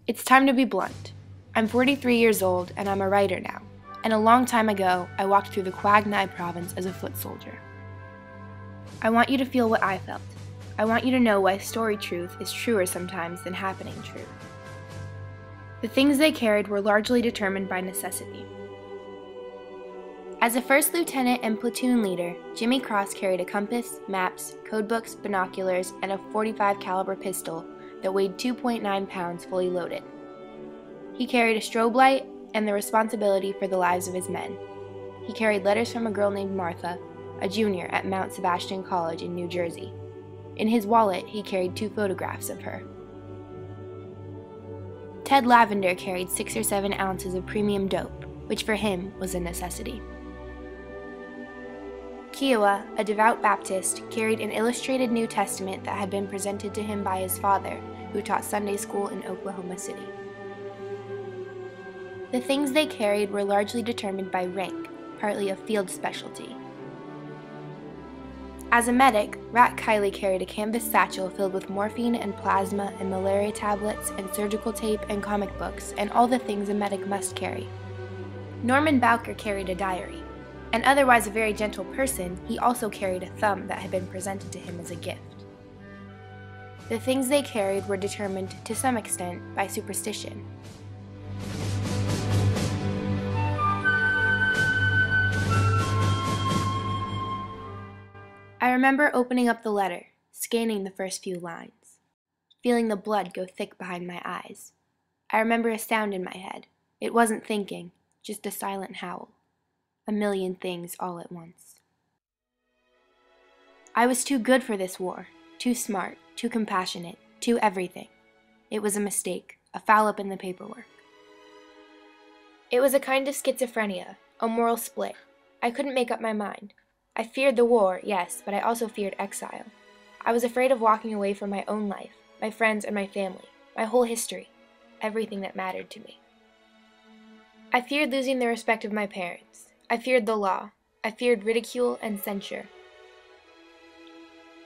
It's time to be blunt. I'm 43 years old and I'm a writer now, and a long time ago I walked through the Quang Ngai province as a foot soldier. I want you to feel what I felt. I want you to know why story truth is truer sometimes than happening truth. The things they carried were largely determined by necessity. As a first lieutenant and platoon leader, Jimmy Cross carried a compass, maps, codebooks, binoculars, and a .45 caliber pistol that weighed 2.9 pounds fully loaded. He carried a strobe light and the responsibility for the lives of his men. He carried letters from a girl named Martha, a junior at Mount Sebastian College in New Jersey. In his wallet, he carried 2 photographs of her. Ted Lavender carried 6 or 7 ounces of premium dope, which for him was a necessity. Kiowa, a devout Baptist, carried an illustrated New Testament that had been presented to him by his father, who taught Sunday school in Oklahoma City. The things they carried were largely determined by rank, partly a field specialty. As a medic, Rat Kiley carried a canvas satchel filled with morphine and plasma and malaria tablets and surgical tape and comic books and all the things a medic must carry. Norman Bowker carried a diary. And otherwise a very gentle person, he also carried a thumb that had been presented to him as a gift. The things they carried were determined, to some extent, by superstition. I remember opening up the letter, scanning the first few lines, feeling the blood go thick behind my eyes. I remember a sound in my head. It wasn't thinking, just a silent howl. A million things all at once. I was too good for this war, too smart, too compassionate, too everything. It was a mistake, a foul up in the paperwork. It was a kind of schizophrenia, a moral split. I couldn't make up my mind. I feared the war, yes, but I also feared exile. I was afraid of walking away from my own life, my friends and my family, my whole history, everything that mattered to me. I feared losing the respect of my parents. I feared the law. I feared ridicule and censure.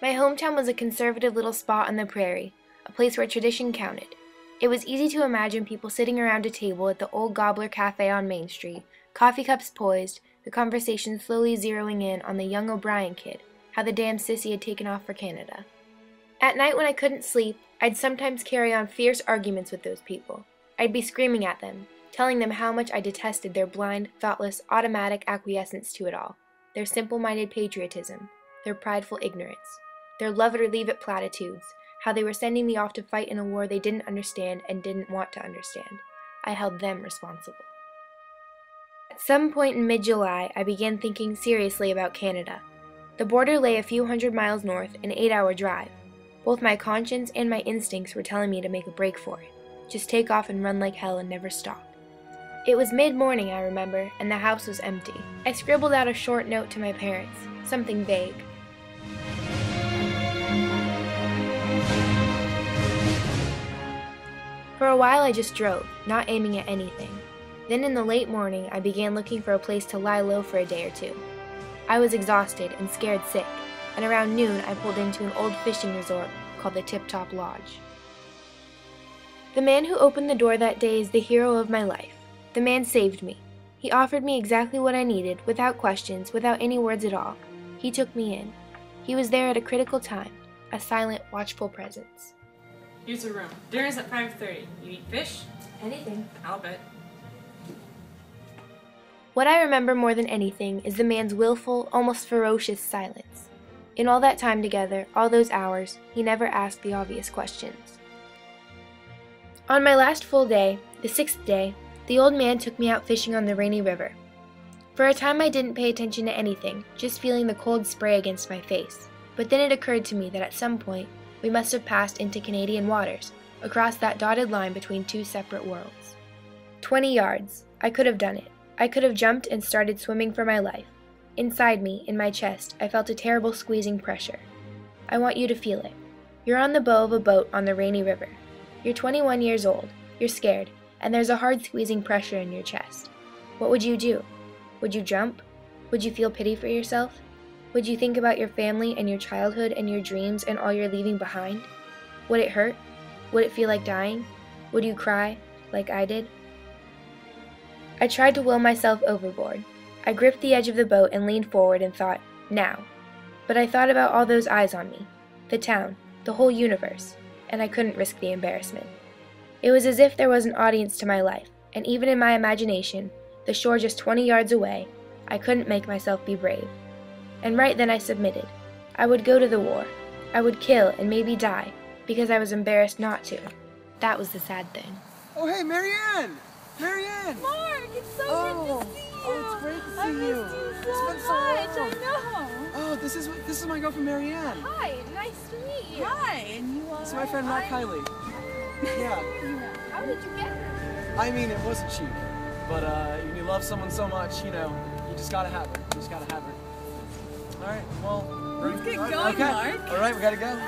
My hometown was a conservative little spot on the prairie, a place where tradition counted. It was easy to imagine people sitting around a table at the old Gobbler Cafe on Main Street, coffee cups poised, the conversation slowly zeroing in on the young O'Brien kid, how the damn sissy had taken off for Canada. At night when I couldn't sleep, I'd sometimes carry on fierce arguments with those people. I'd be screaming at them, telling them how much I detested their blind, thoughtless, automatic acquiescence to it all, their simple-minded patriotism, their prideful ignorance, their love-it-or-leave-it platitudes, how they were sending me off to fight in a war they didn't understand and didn't want to understand. I held them responsible. At some point in mid-July, I began thinking seriously about Canada. The border lay a few hundred miles north, an 8-hour drive. Both my conscience and my instincts were telling me to make a break for it. Just take off and run like hell and never stop. It was mid-morning, I remember, and the house was empty. I scribbled out a short note to my parents, something vague. For a while I just drove, not aiming at anything. Then in the late morning, I began looking for a place to lie low for a day or two. I was exhausted and scared sick, and around noon I pulled into an old fishing resort called the Tip Top Lodge. The man who opened the door that day is the hero of my life. The man saved me. He offered me exactly what I needed, without questions, without any words at all. He took me in. He was there at a critical time, a silent, watchful presence. Here's the room. Dinner's at 5:30. You eat fish? Anything. I'll bet. What I remember more than anything is the man's willful, almost ferocious silence. In all that time together, all those hours, he never asked the obvious questions. On my last full day, the 6th day, the old man took me out fishing on the Rainy River. For a time I didn't pay attention to anything, just feeling the cold spray against my face. But then it occurred to me that at some point, we must have passed into Canadian waters, across that dotted line between 2 separate worlds. 20 yards. I could have done it. I could have jumped and started swimming for my life. Inside me, in my chest, I felt a terrible squeezing pressure. I want you to feel it. You're on the bow of a boat on the Rainy River. You're 21 years old. You're scared. And there's a hard squeezing pressure in your chest. What would you do? Would you jump? Would you feel pity for yourself? Would you think about your family and your childhood and your dreams and all you're leaving behind? Would it hurt? Would it feel like dying? Would you cry, like I did? I tried to will myself overboard. I gripped the edge of the boat and leaned forward and thought, now. But I thought about all those eyes on me, the town, the whole universe, and I couldn't risk the embarrassment. It was as if there was an audience to my life, and even in my imagination, the shore just 20 yards away, I couldn't make myself be brave. And right then I submitted. I would go to the war. I would kill and maybe die, because I was embarrassed not to. That was the sad thing. Oh, hey, Marianne! Marianne! Mark, it's so good to see you. Oh, it's great to see I you. missed you It's so been so much. long. I know. Oh, this is my girlfriend Marianne. Hi, nice to meet you. Hi, and you are? This is my friend Mark Kiley. Yeah. How did you get her? I mean, it wasn't cheap, but when you love someone so much, you just gotta have her. You just gotta have her. All right. Well, Let's get going, okay. Mark. All right, we gotta go.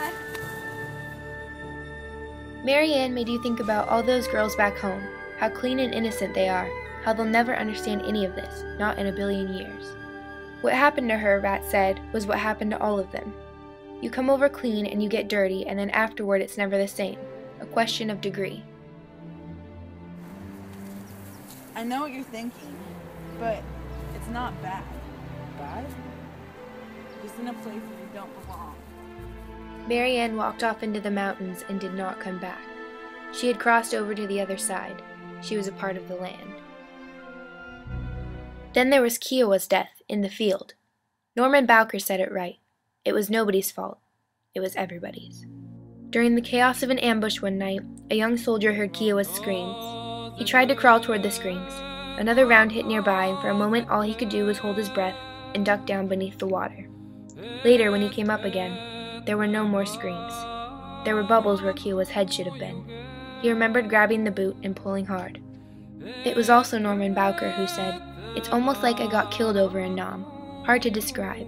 Marianne made you think about all those girls back home, how clean and innocent they are, how they'll never understand any of this, not in a billion years. What happened to her, Rat said, was what happened to all of them. You come over clean and you get dirty, and then afterward it's never the same. A question of degree. I know what you're thinking, but it's not bad. Bad? Just in a place where you don't belong. Marianne walked off into the mountains and did not come back. She had crossed over to the other side. She was a part of the land. Then there was Kiowa's death in the field. Norman Bowker said it right. It was nobody's fault. It was everybody's. During the chaos of an ambush one night, a young soldier heard Kiowa's screams. He tried to crawl toward the screams. Another round hit nearby, and for a moment all he could do was hold his breath and duck down beneath the water. Later, when he came up again, there were no more screams. There were bubbles where Kiowa's head should have been. He remembered grabbing the boot and pulling hard. It was also Norman Bowker who said, "It's almost like I got killed over in Nam. Hard to describe.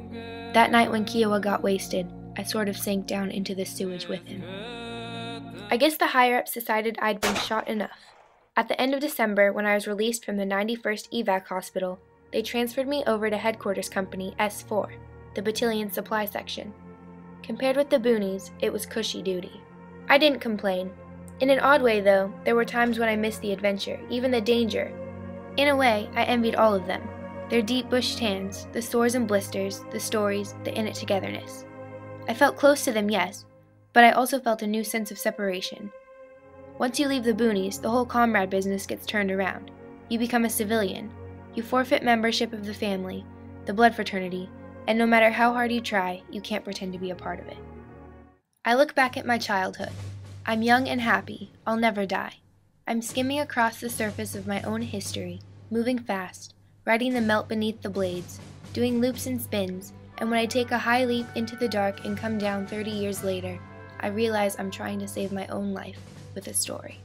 That night when Kiowa got wasted, I sort of sank down into the sewage with him." I guess the higher-ups decided I'd been shot enough. At the end of December, when I was released from the 91st Evac Hospital, they transferred me over to Headquarters Company S4, the battalion supply section. Compared with the boonies, it was cushy duty. I didn't complain. In an odd way, though, there were times when I missed the adventure, even the danger. In a way, I envied all of them. Their deep bush tans, the sores and blisters, the stories, the in-it-togetherness. I felt close to them, yes, but I also felt a new sense of separation. Once you leave the boonies, the whole comrade business gets turned around. You become a civilian. You forfeit membership of the family, the blood fraternity, and no matter how hard you try, you can't pretend to be a part of it. I look back at my childhood. I'm young and happy. I'll never die. I'm skimming across the surface of my own history, moving fast, riding the melt beneath the blades, doing loops and spins, and when I take a high leap into the dark and come down 30 years later, I realize I'm trying to save my own life with a story.